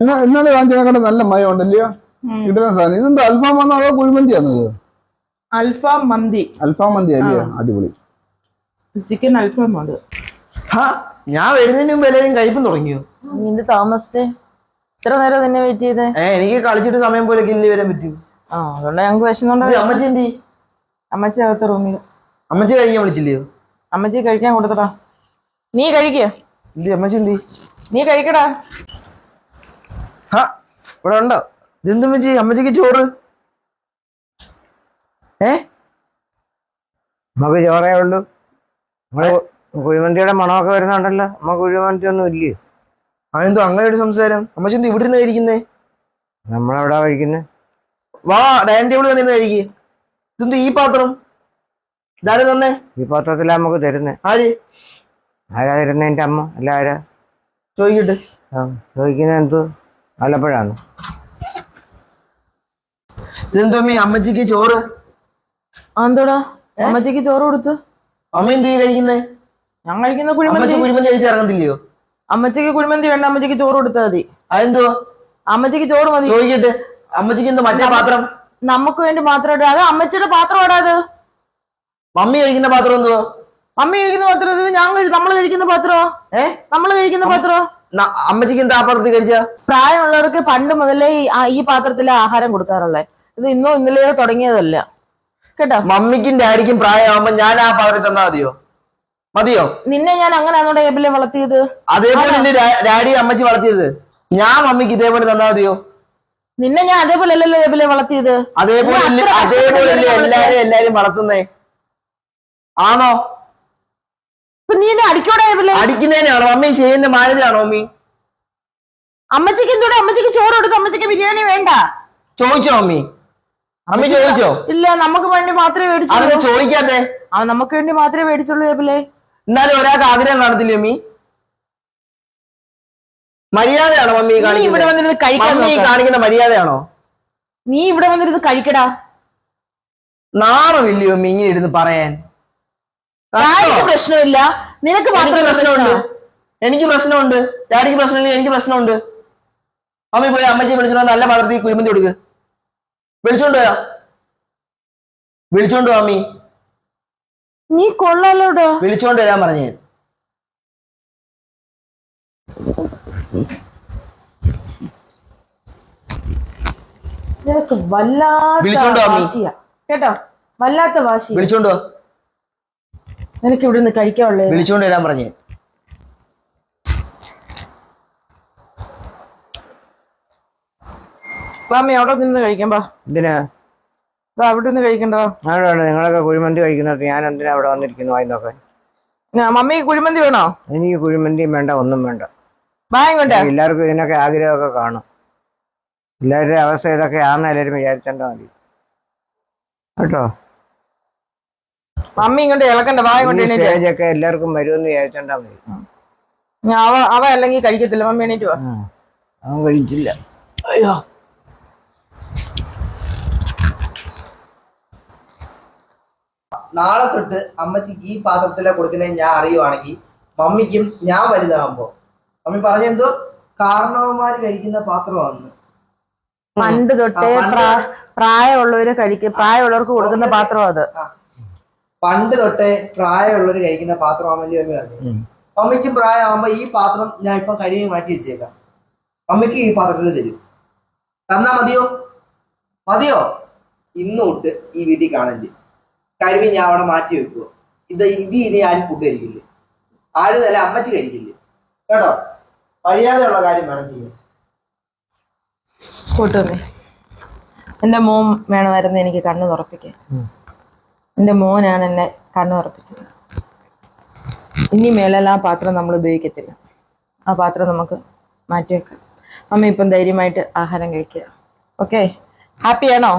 ഇന്നലെ വാങ്ങിച്ചതിനെക്കാട്ട് നല്ല മയം ഉണ്ടല്ലയോ കിട്ടുന്ന സാധനം. ഇതെന്താ അൽഫാം വന്നോ അതോ കുഴിമന്തിയാണോ ഇത്? അൽഫാം മന്തി. അൽഫാം മന്തി അല്ലയോ? അടിപൊളി ചിക്കൻ അൽഫാം അത്. ഞാൻ വരുന്നതിന് മുമ്പ് എല്ലാവരും കഴിപ്പം തുടങ്ങിയോ? നിന്റെ താമസിച്ചേ ഇത്ര നേരം തന്നെ വെയിറ്റ് ചെയ്തേ? എനിക്ക് കളിച്ചിട്ട് സമയം പോലെ ഇല്ല വരാൻ പറ്റൂ. അതുകൊണ്ട് ഞങ്ങൾക്ക് വിശന്നുണ്ടോ. അമ്മച്ചി എന്തി? അമ്മച്ചി അകത്ത് റൂമിൽ. അമ്മച്ചി കഴിക്കാൻ വിളിച്ചില്ലയോ? അമ്മച്ചി കഴിക്കാൻ കൊടുത്തടാ. നീ കഴിക്കുക. എന്തി അമ്മച്ചി എന്തി? നീ കഴിക്കടാ. ഇവിടെ ഉണ്ടോ? ഇതെന്തമ്മച്ചി അമ്മച്ചിക്ക് ചോറ്? നമുക്ക് ചോറേ ഉള്ളൂ. നമ്മള് കുഴിമന്തിയുടെ മണമൊക്കെ വരുന്നുണ്ടല്ലോ. നമുക്ക് കുഴിമന്തി ഒന്നും ഇല്ലേ? അതെന്തോ അങ്ങനെ ഒരു സംസാരം? അമ്മച്ചി എന്ത് ഇവിടെ നിന്ന് കഴിക്കുന്നേ? നമ്മളെവിടാ കഴിക്കുന്നേ? വാ ഡൈനിങ് ടേബിൾ വന്നിരുന്ന് കഴിക്കേ. ഇതെന്ത് ഈ പാത്രം? ഇതാരും തന്നെ ഈ പാത്രത്തിലാ നമുക്ക് തരുന്നേ. ആര്? ആരാ തരുന്നേ? എന്റെ അമ്മ. അല്ല ആരാ ചോദിക്കട്ടെ. ചോദിക്കുന്നത് എന്തോ വല്ലപ്പോഴാണ്. ഇതെന്തോ അമ്മച്ചിക്ക് ചോറ്? എന്തോടാ അമ്മച്ചിക്ക് ചോറ് കൊടുത്തു? അമ്മ എന്ത് കഴിക്കുന്നേ? ഞാൻ കഴിക്കുന്ന കുഴിമന്തി. കുഴിമന്തി കഴിച്ച് ഇറങ്ങത്തില്ലയോ? അമ്മച്ചിക്ക് കുഴിമന്തി വേണ്ട, അമ്മച്ചിക്ക് ചോറ് കൊടുത്താൽ മതി. അതെന്തോ? അമ്മച്ചിക്ക് ചോറ് മതി. ചോദിക്കട്ടെ. അമ്മച്ചിക്ക് എന്തോ മറ്റേ പാത്രം? നമുക്ക് വേണ്ടി മാത്രം ഇടാ. അത് അമ്മച്ചിയുടെ പാത്രം ഇടാ. അത് മമ്മി കഴിക്കുന്ന പാത്രം എന്തോ? മമ്മി കഴിക്കുന്ന പാത്രം നമ്മള് കഴിക്കുന്ന പാത്രോ? നമ്മള് കഴിക്കുന്ന പാത്രോ? അമ്മച്ചിക്ക് എന്താ ആ പാത്രത്തിൽ കഴിച്ച? പ്രായമുള്ളവർക്ക് പണ്ട് മുതലേ ഈ പാത്രത്തിലെ ആഹാരം കൊടുക്കാറുള്ളത്. ഇത് ഇന്നോ ഇന്നലെയോ തുടങ്ങിയതല്ല കേട്ടോ. മമ്മിക്കും ഡാഡിക്കും പ്രായമാകുമ്പോ ഞാൻ ആ പാത്രത്തിൽ തന്നാ മതിയോ? മതിയോ? നിന്നെ ഞാൻ അങ്ങനെയാണോ ടേബിളിൽ വളർത്തിയത്? അതേപോലെ എന്റെ ഡാഡി അമ്മച്ചി വളർത്തിയത്. ഞാൻ മമ്മിക്ക് ഇതേപോലെ തന്നാ മതിയോ? നിന്നെ ഞാൻ അതേപോലെ അല്ലല്ലോ ടേബിളിൽ വളർത്തിയത്. അതേപോലെ എല്ലാരും വളർത്തുന്നേ ആണോ? നീ എന്നെ അടിക്കോടെ? അടിക്കുന്നതിനാണോ? മമ്മി ചെയ്യുന്ന മാനേജാണോ മമ്മി? അമ്മച്ചിക്ക് എന്തോടെ? അമ്മച്ചിക്ക് ചോറ് കൊടുത്തു. അമ്മച്ചിക്ക് ബിരിയാണി വേണ്ട. ചോദിച്ചോ മമ്മി? അമ്മി ചോദിച്ചോ? ഇല്ല, നമുക്ക് വേണ്ടി മാത്രമേ മേടിച്ചുള്ളൂ. ചോദിക്കാതെ നമുക്ക് വേണ്ടി മാത്രമേ മേടിച്ചുള്ളൂ ടേബിളെ. എന്നാലും ഒരാൾക്ക് ആഗ്രഹം കാണത്തില്ലേ മമ്മി? മര്യാദയാണോ മമ്മി കാണിക്കുന്ന മര്യാദയാണോ? നീ ഇവിടെ വന്നിരുന്ന് കഴിക്കടാ. നാണമില്ലയോ മമ്മി ഇങ്ങനെ ഇരുന്ന് പറയാൻ? പ്രശ്നമില്ല, നിനക്ക് മാത്രം പ്രശ്നമുണ്ട്. എനിക്ക് പ്രശ്നമുണ്ട്. ഡാഡിക്ക് പ്രശ്നമില്ല, എനിക്ക് പ്രശ്നമുണ്ട്. അമ്മി പോയി അമ്മച്ചി വിളിച്ചോ നല്ല പാത്രത്തിൽ കുഴിമന്തി കൊടുക്ക്. വിളിച്ചോണ്ട് വരാം. വിളിച്ചോണ്ട് അമ്മി. നീ കൊള്ളാലോടോ. വിളിച്ചോണ്ട് വരാൻ പറഞ്ഞേ. നിനക്ക് വല്ലാത്ത വാശിയാ കേട്ടോ. വല്ലാത്ത വാശി. വിളിച്ചോണ്ടോ. നിനക്ക് ഇവിടെ നിന്ന് കഴിക്കാനുള്ളേ. വിളിച്ചോണ്ട് വരാൻ പറഞ്ഞേ. വാമി അവിടെ നിന്ന് കഴിക്കാം. എന്തിനാ അവിടെ നിന്ന് കഴിക്കണ്ടോ? നിങ്ങളൊക്കെ കുഴിമന്തി കഴിക്കുന്നത് ഞാൻ എന്തിനാ അവിടെ വന്നിരിക്കുന്നു വായി നോക്കാൻ? മമ്മിക്ക് കുഴിമന്തി വേണോ? എനിക്ക് കുഴിമന്തിയും വേണ്ട, ഒന്നും വേണ്ട. വാങ്ങോട്ടെ. എല്ലാവർക്കും ഇതിനൊക്കെ ആഗ്രഹമൊക്കെ കാണും. എല്ലാവരുടെ അവസ്ഥ ഇതൊക്കെ ആണെന്ന് എല്ലാവരും വിചാരിച്ചാൽ മതി കേട്ടോ. മമ്മി ഇങ്ങോട്ട് ഇളക്കണ്ട. സ്റ്റേജൊക്കെ എല്ലാവർക്കും വരുമെന്ന് വിചാരിച്ചാൽ മതി. അവ അല്ലെങ്കിൽ കഴിക്കത്തില്ല. മമ്മി എണീറ്റ് വാ. അവൻ കഴിച്ചില്ല. അയ്യോ, നാളെ തൊട്ട് അമ്മച്ചിക്ക് ഈ പാത്രത്തിലെ കൊടുക്കുന്നത് ഞാൻ അറിയുവാണെങ്കിൽ മമ്മിക്കും ഞാൻ വലുതാകുമ്പോ മമ്മി പറഞ്ഞെന്തോ കാരണവന്മാര് കഴിക്കുന്ന പാത്രമാണ്. പണ്ട് തൊട്ടേ പ്രായമുള്ളവർക്ക് കൊടുക്കുന്ന പാത്രം അത്. പണ്ട് തൊട്ടേ പ്രായമുള്ളവര് കഴിക്കുന്ന പാത്രമാണെന്നല്ലേ മമ്മി പറഞ്ഞു. മമ്മിക്കും പ്രായമാകുമ്പോ ഈ പാത്രം ഞാൻ ഇപ്പൊ കഴുകി മാറ്റി വെച്ചേക്കാം. മമ്മിക്ക് ഈ പാത്രത്തിൽ തരും. തന്നാ മതിയോ? മതിയോ? ഇന്ന് തൊട്ട് ഈ വീട്ടിൽ കാണില്ല. കഴുകി ഞാൻ അവിടെ മാറ്റി വെക്കുവോ. ഇനി ആരും ഫുഡ് കഴിക്കില്ല. ആരും നല്ല അമ്മച്ചി കഴിക്കില്ല കേട്ടോ. കഴിയാതെയുള്ള കാര്യം വേണം ചെയ്യാൻ. കൂട്ടുന്നേ, എന്റെ മോൻ വേണമായിരുന്നു എനിക്ക് കണ്ണു തുറപ്പിക്കാൻ. എന്റെ മോനാണ് എന്നെ കണ്ണു തുറപ്പിച്ചത്. ഇനി മേലാൽ ആ പാത്രം നമ്മൾ ഉപയോഗിക്കത്തില്ല. ആ പാത്രം നമുക്ക് മാറ്റിവെക്കാം. അമ്മ ഇപ്പം ധൈര്യമായിട്ട് ആഹാരം കഴിക്കുക. ഓക്കെ, ഹാപ്പിയാണോ?